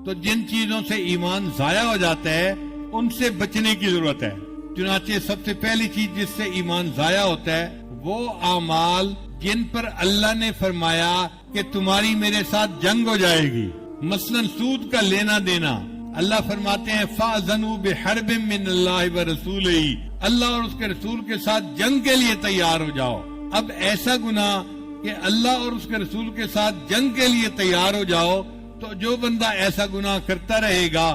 تو جن چیزوں سے ایمان ضائع ہو جاتا ہے ان سے بچنے کی ضرورت ہے. چنانچہ سب سے پہلی چیز جس سے ایمان ضائع ہوتا ہے وہ اعمال جن پر اللہ نے فرمایا کہ تمہاری میرے ساتھ جنگ ہو جائے گی. مثلا سود کا لینا دینا. اللہ فرماتے ہیں فَأْذَنُوا بِحَرْبٍ مِّنَ اللَّهِ وَرَسُولِهِ، اللہ اور اس کے رسول کے ساتھ جنگ کے لیے تیار ہو جاؤ. اب ایسا گناہ کہ اللہ اور اس کے رسول کے ساتھ جنگ کے لیے تیار ہو جاؤ، تو جو بندہ ایسا گناہ کرتا رہے گا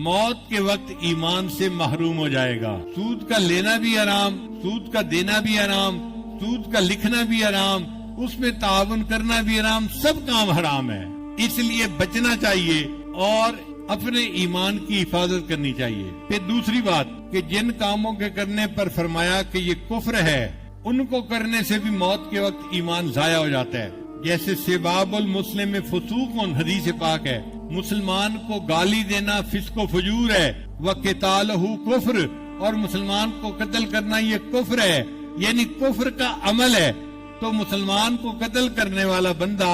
موت کے وقت ایمان سے محروم ہو جائے گا. سود کا لینا بھی حرام، سود کا دینا بھی حرام، سود کا لکھنا بھی حرام، اس میں تعاون کرنا بھی حرام، سب کام حرام ہے. اس لیے بچنا چاہیے اور اپنے ایمان کی حفاظت کرنی چاہیے. پھر دوسری بات کہ جن کاموں کے کرنے پر فرمایا کہ یہ کفر ہے، ان کو کرنے سے بھی موت کے وقت ایمان ضائع ہو جاتا ہے. جیسے سباب المسلم فسوق، حدیث پاک ہے، مسلمان کو گالی دینا فسق و فجور ہے. وقتالہ کفر، اور مسلمان کو قتل کرنا یہ کفر ہے، یعنی کفر کا عمل ہے. تو مسلمان کو قتل کرنے والا بندہ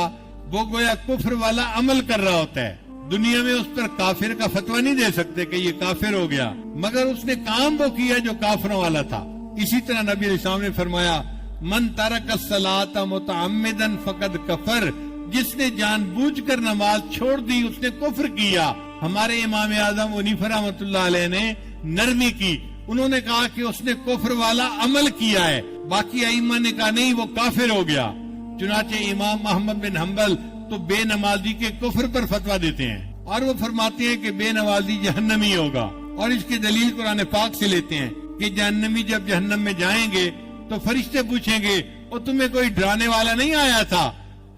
وہ گویا کفر والا عمل کر رہا ہوتا ہے. دنیا میں اس پر کافر کا فتویٰ نہیں دے سکتے کہ یہ کافر ہو گیا، مگر اس نے کام وہ کیا جو کافروں والا تھا. اسی طرح نبی علیہ السلام نے فرمایا من ترک الصلاۃ متعمدا فقد کفر، جس نے جان بوجھ کر نماز چھوڑ دی اس نے کفر کیا. ہمارے امام اعظم حنیفہ رحمۃ اللہ علیہ نے نرمی کی، انہوں نے کہا کہ اس نے کفر والا عمل کیا ہے. باقی ائمہ نے کہا نہیں وہ کافر ہو گیا. چنانچہ امام احمد بن حنبل تو بے نمازی کے کفر پر فتویٰ دیتے ہیں اور وہ فرماتے ہیں کہ بے نمازی جہنمی ہوگا، اور اس کی دلیل قرآن پاک سے لیتے ہیں کہ جہنمی جب جہنم میں جائیں گے تو فرشتے پوچھیں گے اور تمہیں کوئی ڈرانے والا نہیں آیا تھا؟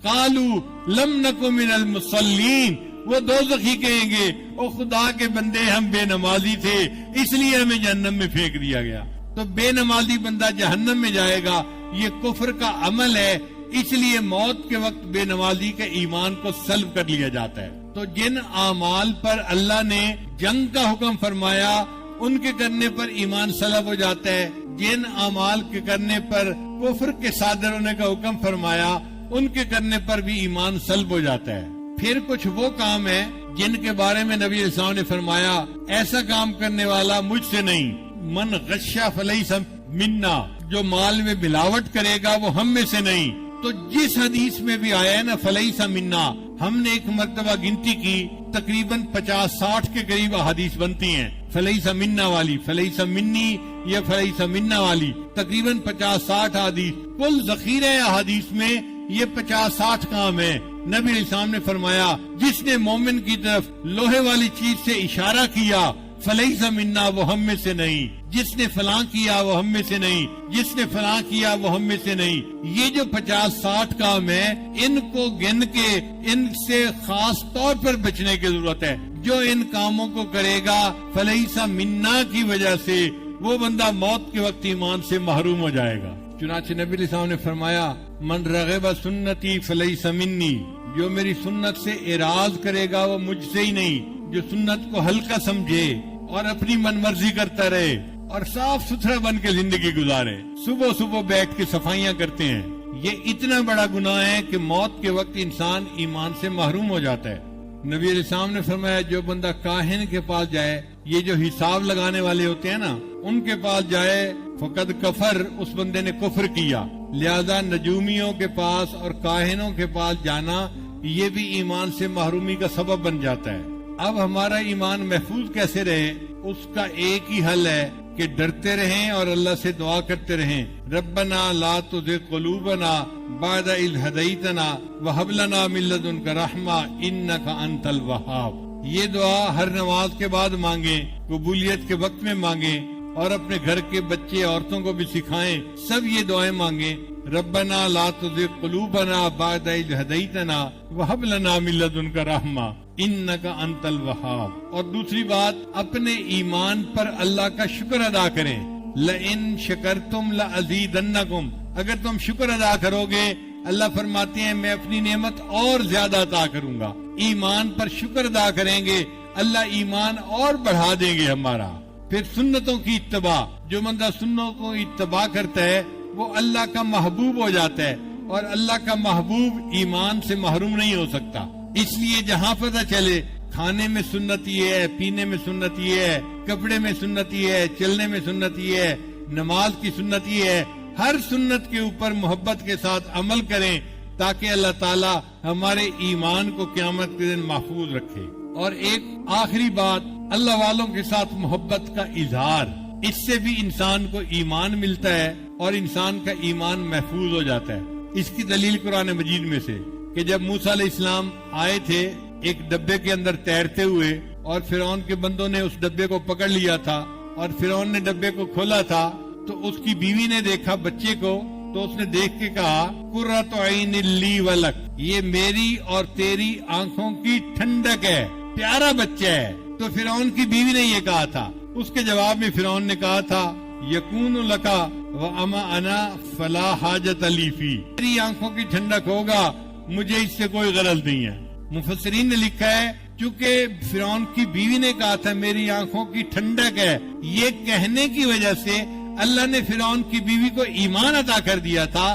قالوا لم نکن من المصلین، وہ دوزخی کہیں گے او خدا کے بندے ہم بے نمازی تھے اس لیے ہمیں جہنم میں پھینک دیا گیا. تو بے نمازی بندہ جہنم میں جائے گا، یہ کفر کا عمل ہے، اس لیے موت کے وقت بے نمازی کے ایمان کو سلب کر لیا جاتا ہے. تو جن اعمال پر اللہ نے جنگ کا حکم فرمایا ان کے کرنے پر ایمان سلب ہو جاتا ہے. جن اعمال کے کرنے پر کفر کے صادر ہونے کا حکم فرمایا ان کے کرنے پر بھی ایمان سلب ہو جاتا ہے. پھر کچھ وہ کام ہیں جن کے بارے میں نبی علیہ السلام نے فرمایا ایسا کام کرنے والا مجھ سے نہیں. من غشا فلیس منا، جو مال میں ملاوٹ کرے گا وہ ہم میں سے نہیں. تو جس حدیث میں بھی آیا ہے نا فلیس منا، ہم نے ایک مرتبہ گنتی کی تقریباً 50-60 کے قریب حدیث بنتی ہیں فلیس منا والی، فلیس منی یا فلیس منا والی، تقریباً 50-60 حدیث. کل ذخیرہ حدیث میں یہ 50-60 کام ہے. نبی علیہ السلام نے فرمایا جس نے مومن کی طرف لوہے والی چیز سے اشارہ کیا فلیس منا، وہ ہم میں سے نہیں. جس نے فلاں کیا وہ ہم میں سے نہیں، جس نے فلاں کیا وہ ہم میں سے نہیں. یہ جو 50-60 کام ہیں ان کو گن کے ان سے خاص طور پر بچنے کی ضرورت ہے. جو ان کاموں کو کرے گا فلیس منا کی وجہ سے وہ بندہ موت کے وقت ایمان سے محروم ہو جائے گا. چنانچہ نبی علیہ السلام نے فرمایا من رغب سنتی فلیس منی، جو میری سنت سے اعراض کرے گا وہ مجھ سے ہی نہیں. جو سنت کو ہلکا سمجھے اور اپنی من مرضی کرتا رہے اور صاف ستھرا بن کے زندگی گزارے، صبح صبح بیٹھ کے صفائیاں کرتے ہیں، یہ اتنا بڑا گناہ ہے کہ موت کے وقت انسان ایمان سے محروم ہو جاتا ہے. نبی علیہ السلام نے فرمایا جو بندہ کاہن کے پاس جائے، یہ جو حساب لگانے والے ہوتے ہیں نا، ان کے پاس جائے فقد کفر، اس بندے نے کفر کیا. لہذا نجومیوں کے پاس اور کاہنوں کے پاس جانا یہ بھی ایمان سے محرومی کا سبب بن جاتا ہے. اب ہمارا ایمان محفوظ کیسے رہے؟ اس کا ایک ہی حل ہے کہ ڈرتے رہیں اور اللہ سے دعا کرتے رہیں ربنا لا تزغ قلوبنا بعد اذ ہدیتنا وہب لنا من لدنک رحمہ انک انت الوہاب. یہ دعا ہر نماز کے بعد مانگیں، قبولیت کے وقت میں مانگیں اور اپنے گھر کے بچے عورتوں کو بھی سکھائیں، سب یہ دعائیں مانگیں ربنا لا تزغ قلوبنا بعد اذ ہدیتنا وہب لنا من لدنک رحمہ انک انت الوہاب. اور دوسری بات اپنے ایمان پر اللہ کا شکر ادا کریں. لئن شکرتم لازیدنکم، اگر تم شکر ادا کرو گے اللہ فرماتے ہیں میں اپنی نعمت اور زیادہ عطا کروں گا. ایمان پر شکر ادا کریں گے اللہ ایمان اور بڑھا دیں گے ہمارا. پھر سنتوں کی اتباع، جو بندہ سنتوں کو اتباع کرتا ہے وہ اللہ کا محبوب ہو جاتا ہے، اور اللہ کا محبوب ایمان سے محروم نہیں ہو سکتا. اس لیے جہاں پتہ چلے کھانے میں سنت یہ ہے، پینے میں سنت یہ ہے، کپڑے میں سنت یہ ہے، چلنے میں سنت یہ ہے، نماز کی سنت یہ ہے، ہر سنت کے اوپر محبت کے ساتھ عمل کریں تاکہ اللہ تعالیٰ ہمارے ایمان کو قیامت کے دن محفوظ رکھے۔ اور ایک آخری بات، اللہ والوں کے ساتھ محبت کا اظہار، اس سے بھی انسان کو ایمان ملتا ہے اور انسان کا ایمان محفوظ ہو جاتا ہے۔ اس کی دلیل قرآن مجید میں سے کہ جب موسیٰ علیہ السلام آئے تھے ایک ڈبے کے اندر تیرتے ہوئے اور فرعون کے بندوں نے اس ڈبے کو پکڑ لیا تھا اور فرعون نے ڈبے کو کھولا تھا تو اس کی بیوی نے دیکھا بچے کو تو اس نے دیکھ کے کہا قرۃ عین لی ولک، یہ میری اور تیری آنکھوں کی ٹھنڈک ہے، پیارا بچہ ہے۔ تو فرعون کی بیوی نے یہ کہا تھا، اس کے جواب میں فرعون نے کہا تھا یکون لکا واما انا فلا حاجت لی فی، میری آنکھوں کی ٹھنڈک ہوگا، مجھے اس سے کوئی غرض نہیں ہے۔ مفسرین نے لکھا ہے چونکہ فرعون کی بیوی نے کہا تھا میری آنکھوں کی ٹھنڈک ہے، یہ کہنے کی وجہ سے اللہ نے فرعون کی بیوی کو ایمان عطا کر دیا تھا۔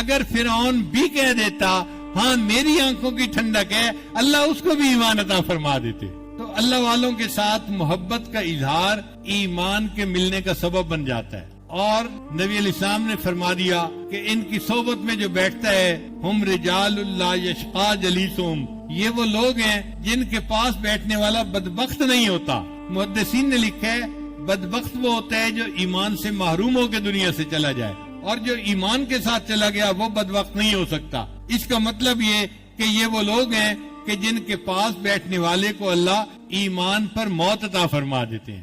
اگر فرعون بھی کہہ دیتا ہاں میری آنکھوں کی ٹھنڈک ہے، اللہ اس کو بھی ایمان عطا فرما دیتے۔ تو اللہ والوں کے ساتھ محبت کا اظہار ایمان کے ملنے کا سبب بن جاتا ہے۔ اور نبی علیہ السلام نے فرما دیا کہ ان کی صحبت میں جو بیٹھتا ہے ہم رجال لا یشقا جلیسہم، یہ وہ لوگ ہیں جن کے پاس بیٹھنے والا بدبخت نہیں ہوتا۔ محدثین نے لکھا ہے بدبخت وہ ہوتا ہے جو ایمان سے محروم ہو کے دنیا سے چلا جائے، اور جو ایمان کے ساتھ چلا گیا وہ بدبخت نہیں ہو سکتا۔ اس کا مطلب یہ کہ یہ وہ لوگ ہیں کہ جن کے پاس بیٹھنے والے کو اللہ ایمان پر موت عطا فرما دیتے ہیں۔